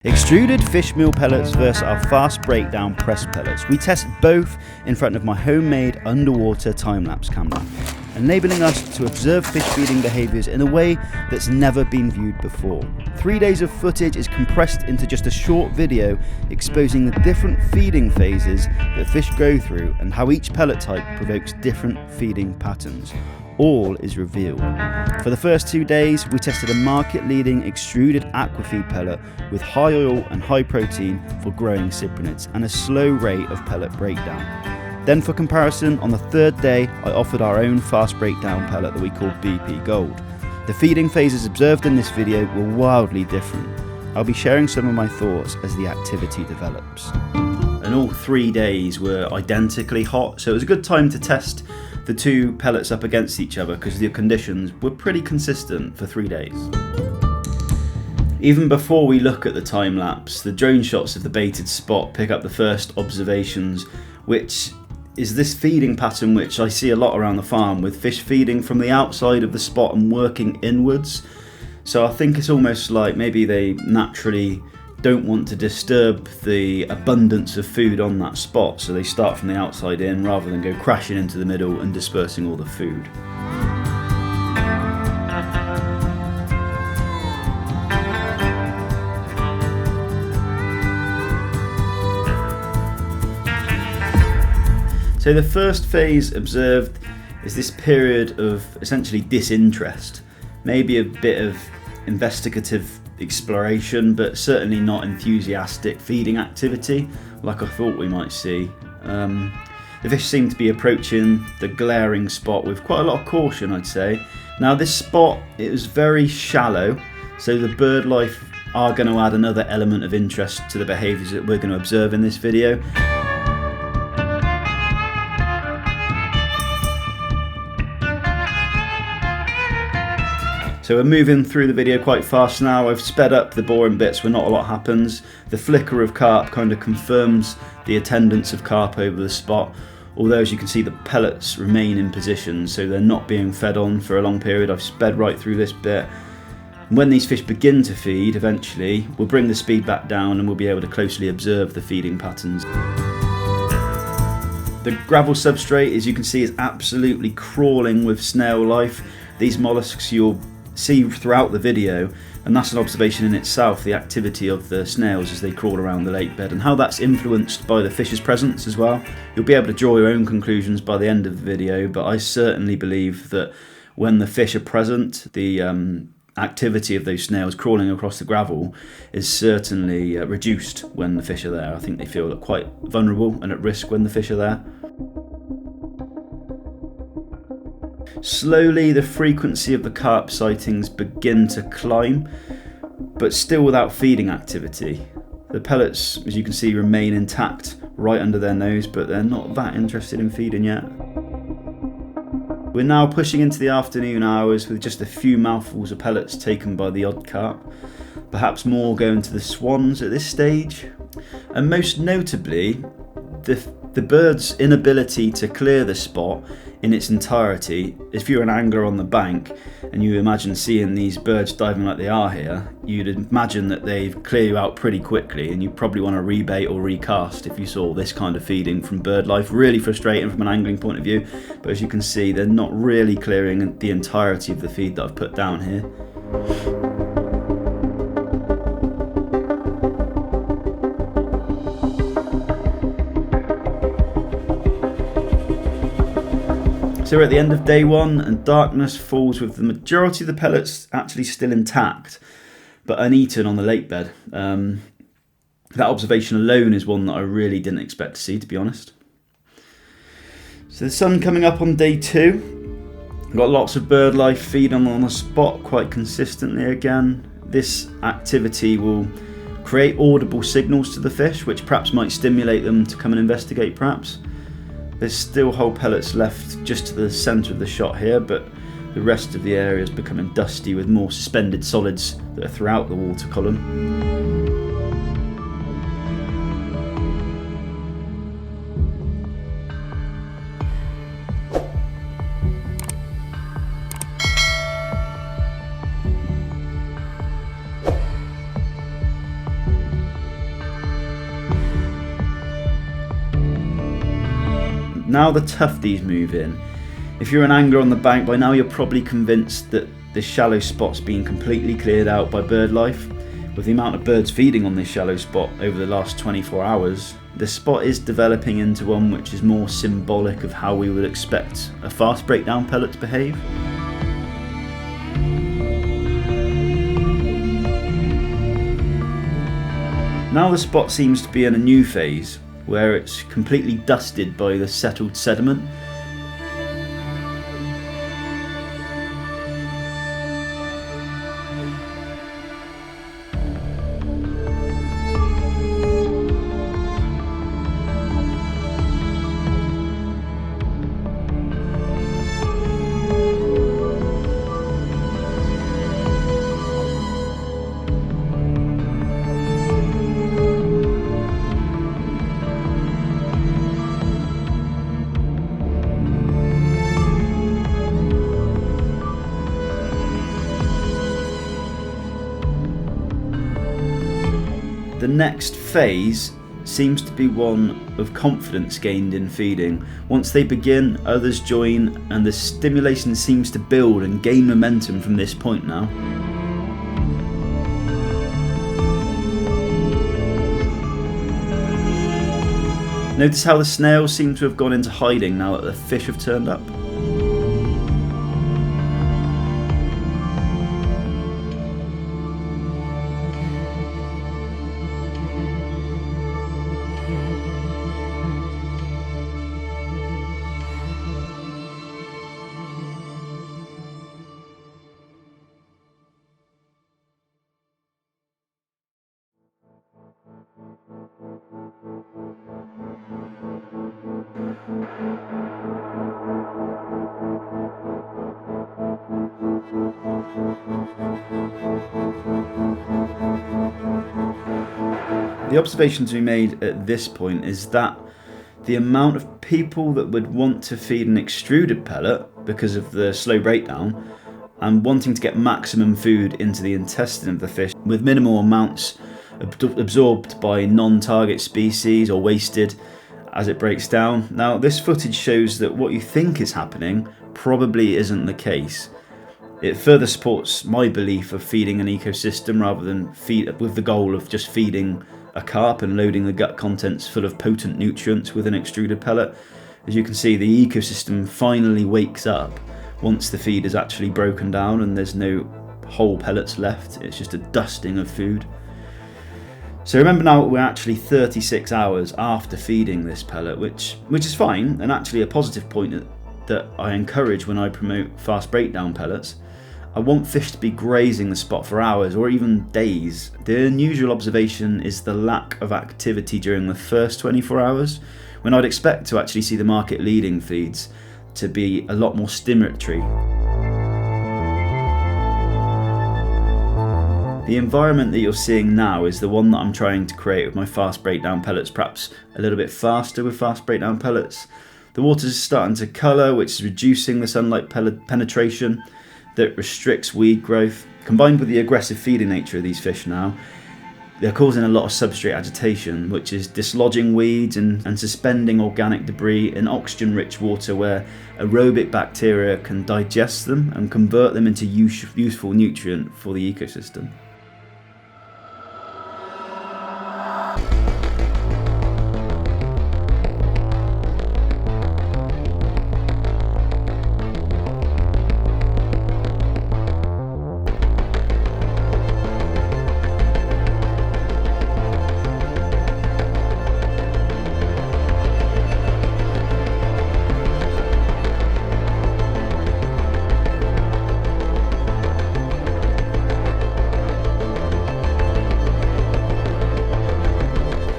Extruded fish meal pellets versus our fast breakdown press pellets. We test both in front of my homemade underwater time-lapse camera, enabling us to observe fish feeding behaviours in a way that's never been viewed before. 3 days of footage is compressed into just a short video exposing the different feeding phases that fish go through and how each pellet type provokes different feeding patterns. All is revealed. For the first 2 days, we tested a market-leading extruded Aquafeed pellet with high oil and high protein for growing cyprinids and a slow rate of pellet breakdown. Then for comparison, on the third day, I offered our own fast breakdown pellet that we call BP Gold. The feeding phases observed in this video were wildly different. I'll be sharing some of my thoughts as the activity develops. And all 3 days were identically hot, so it was a good time to test the two pellets up against each other because the conditions were pretty consistent for 3 days. Even before we look at the time lapse, the drone shots of the baited spot pick up the first observations, which is this feeding pattern which I see a lot around the farm, with fish feeding from the outside of the spot and working inwards. So I think it's almost like maybe they naturally don't want to disturb the abundance of food on that spot, so they start from the outside in rather than go crashing into the middle and dispersing all the food. So the first phase observed is this period of essentially disinterest, maybe a bit of investigative exploration, but certainly not enthusiastic feeding activity like I thought we might see. The fish seem to be approaching the glaring spot with quite a lot of caution, I'd say. Now this spot, it was very shallow, so the bird life are going to add another element of interest to the behaviours that we're going to observe in this video. So we're moving through the video quite fast now. I've sped up the boring bits where not a lot happens. The flicker of carp kind of confirms the attendance of carp over the spot, although as you can see the pellets remain in position, so they're not being fed on for a long period. I've sped right through this bit. When these fish begin to feed eventually, we'll bring the speed back down and we'll be able to closely observe the feeding patterns. The gravel substrate, as you can see, is absolutely crawling with snail life. These molluscs you'll see throughout the video, and that's an observation in itself, the activity of the snails as they crawl around the lake bed and how that's influenced by the fish's presence as well. You'll be able to draw your own conclusions by the end of the video, but I certainly believe that when the fish are present, the activity of those snails crawling across the gravel is certainly reduced when the fish are there. I think they feel quite vulnerable and at risk when the fish are there. Slowly the frequency of the carp sightings begin to climb, but still without feeding activity. The pellets, as you can see, remain intact right under their nose, but they're not that interested in feeding yet. We're now pushing into the afternoon hours with just a few mouthfuls of pellets taken by the odd carp, perhaps more going to the swans at this stage, and most notably the bird's inability to clear the spot in its entirety. If you're an angler on the bank and you imagine seeing these birds diving like they are here, you'd imagine that they clear you out pretty quickly, and you probably want to rebait or recast if you saw this kind of feeding from bird life. Really frustrating from an angling point of view, but as you can see, they're not really clearing the entirety of the feed that I've put down here. So we're at the end of day one, and darkness falls with the majority of the pellets actually still intact, but uneaten on the lake bed. That observation alone is one that I really didn't expect to see, to be honest. So the sun coming up on day two. We've got lots of bird life feeding on the spot quite consistently again. This activity will create audible signals to the fish, which perhaps might stimulate them to come and investigate perhaps. There's still whole pellets left just to the centre of the shot here, but the rest of the area is becoming dusty with more suspended solids that are throughout the water column. Now the tufties move in. If you're an angler on the bank, by now you're probably convinced that this shallow spot's been completely cleared out by bird life. With the amount of birds feeding on this shallow spot over the last 24 hours, the spot is developing into one which is more symbolic of how we would expect a fast breakdown pellet to behave. Now the spot seems to be in a new phase, where it's completely dusted by the settled sediment. The next phase seems to be one of confidence gained in feeding. Once they begin, others join, and the stimulation seems to build and gain momentum from this point now. Notice how the snails seem to have gone into hiding now that the fish have turned up. The observation to be made at this point is that the amount of people that would want to feed an extruded pellet because of the slow breakdown and wanting to get maximum food into the intestine of the fish with minimal amounts absorbed by non-target species or wasted as it breaks down. Now, this footage shows that what you think is happening probably isn't the case. It further supports my belief of feeding an ecosystem rather than feed with the goal of just feeding a carp and loading the gut contents full of potent nutrients with an extruded pellet. As you can see, the ecosystem finally wakes up once the feed is actually broken down and there's no whole pellets left. It's just a dusting of food. So remember now we're actually 36 hours after feeding this pellet, which is fine, and actually a positive point that I encourage when I promote fast breakdown pellets. I want fish to be grazing the spot for hours or even days. The unusual observation is the lack of activity during the first 24 hours, when I'd expect to actually see the market leading feeds to be a lot more stimulatory. The environment that you're seeing now is the one that I'm trying to create with my fast breakdown pellets, perhaps a little bit faster with fast breakdown pellets. The water's starting to colour, which is reducing the sunlight penetration that restricts weed growth. Combined with the aggressive feeding nature of these fish now, they're causing a lot of substrate agitation, which is dislodging weeds and suspending organic debris in oxygen-rich water where aerobic bacteria can digest them and convert them into useful nutrient for the ecosystem.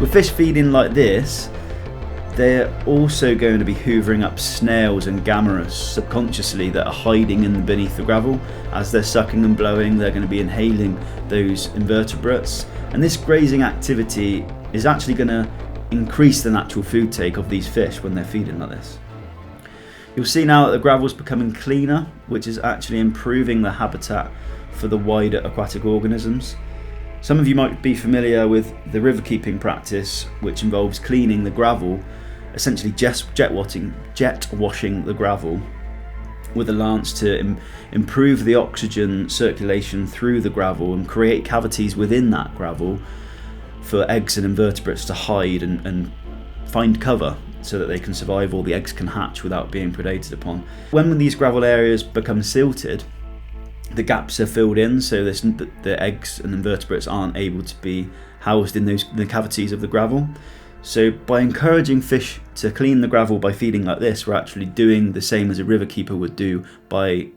With fish feeding like this, they're also going to be hoovering up snails and gammarus subconsciously that are hiding beneath the gravel. As they're sucking and blowing, they're going to be inhaling those invertebrates. And this grazing activity is actually going to increase the natural food take of these fish when they're feeding like this. You'll see now that the gravel's becoming cleaner, which is actually improving the habitat for the wider aquatic organisms. Some of you might be familiar with the river keeping practice, which involves cleaning the gravel essentially jet washing the gravel with a lance to improve the oxygen circulation through the gravel and create cavities within that gravel for eggs and invertebrates to hide and find cover, so that they can survive, or the eggs can hatch without being predated upon. When these gravel areas become silted, the gaps are filled in, so the eggs and invertebrates aren't able to be housed in the cavities of the gravel. So by encouraging fish to clean the gravel by feeding like this, we're actually doing the same as a river keeper would do by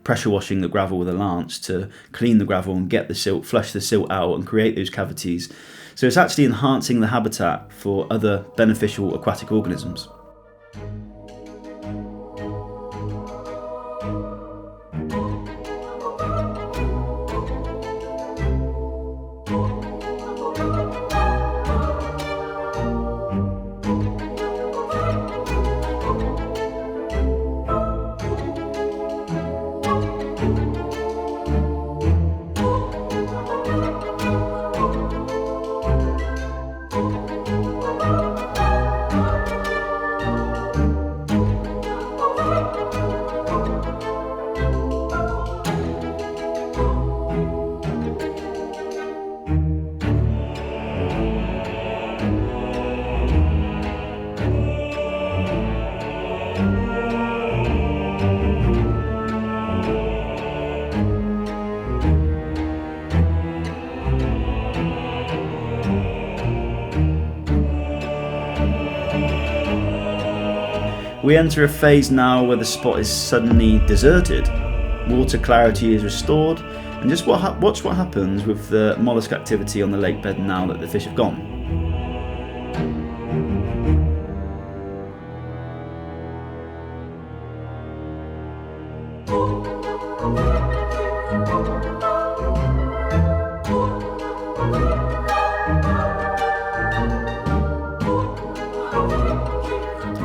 pressure washing the gravel with a lance to clean the gravel and get the silt, flush the silt out and create those cavities. So it's actually enhancing the habitat for other beneficial aquatic organisms. We enter a phase now where the spot is suddenly deserted, water clarity is restored, and just watch what happens with the mollusk activity on the lake bed now that the fish have gone.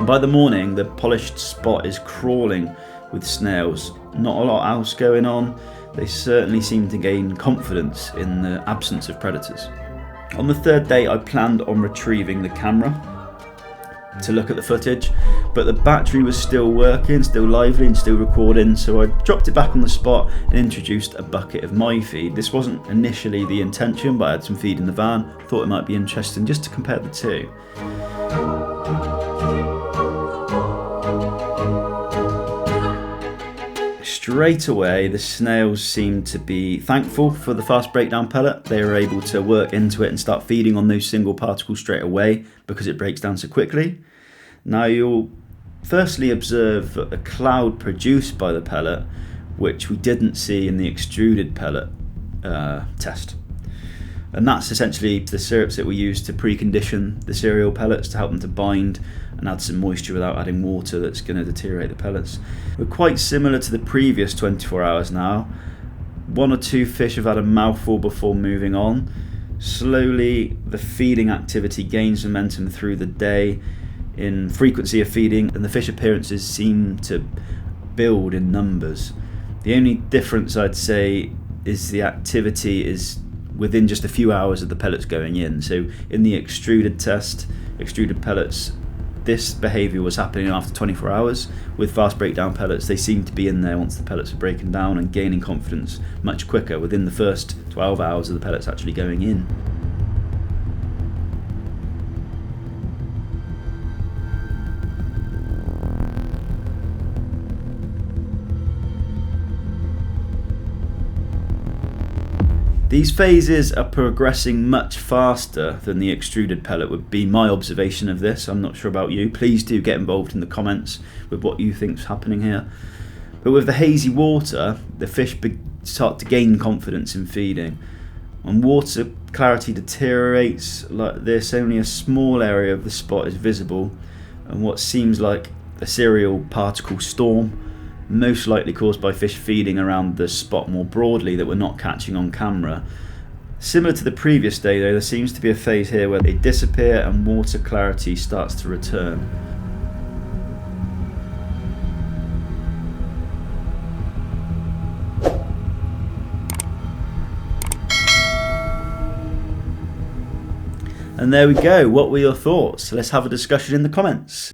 By the morning, the polished spot is crawling with snails. Not a lot else going on. They certainly seem to gain confidence in the absence of predators. On the third day, I planned on retrieving the camera to look at the footage, but the battery was still working, still lively and still recording, so I dropped it back on the spot and introduced a bucket of my feed. This wasn't initially the intention, but I had some feed in the van. Thought it might be interesting just to compare the two. Straight away, the snails seemed to be thankful for the fast breakdown pellet. They were able to work into it and start feeding on those single particles straight away because it breaks down so quickly. Now you'll firstly observe a cloud produced by the pellet, which we didn't see in the extruded pellet test. And that's essentially the syrups that we use to precondition the cereal pellets to help them to bind and add some moisture without adding water that's going to deteriorate the pellets. We're quite similar to the previous 24 hours now. One or two fish have had a mouthful before moving on. Slowly the feeding activity gains momentum through the day in frequency of feeding, and the fish appearances seem to build in numbers. The only difference I'd say is the activity is within just a few hours of the pellets going in. So in the extruded test, extruded pellets, this behaviour was happening after 24 hours. With fast breakdown pellets, they seem to be in there once the pellets are breaking down and gaining confidence much quicker within the first 12 hours of the pellets actually going in. These phases are progressing much faster than the extruded pellet would be my observation of this. I'm not sure about you. Please do get involved in the comments with what you think's happening here. But with the hazy water, the fish start to gain confidence in feeding. When water clarity deteriorates like this, only a small area of the spot is visible, and what seems like a cereal particle storm, most likely caused by fish feeding around the spot more broadly that we're not catching on camera. Similar to the previous day though, there seems to be a phase here where they disappear and water clarity starts to return. And there we go. What were your thoughts? Let's have a discussion in the comments.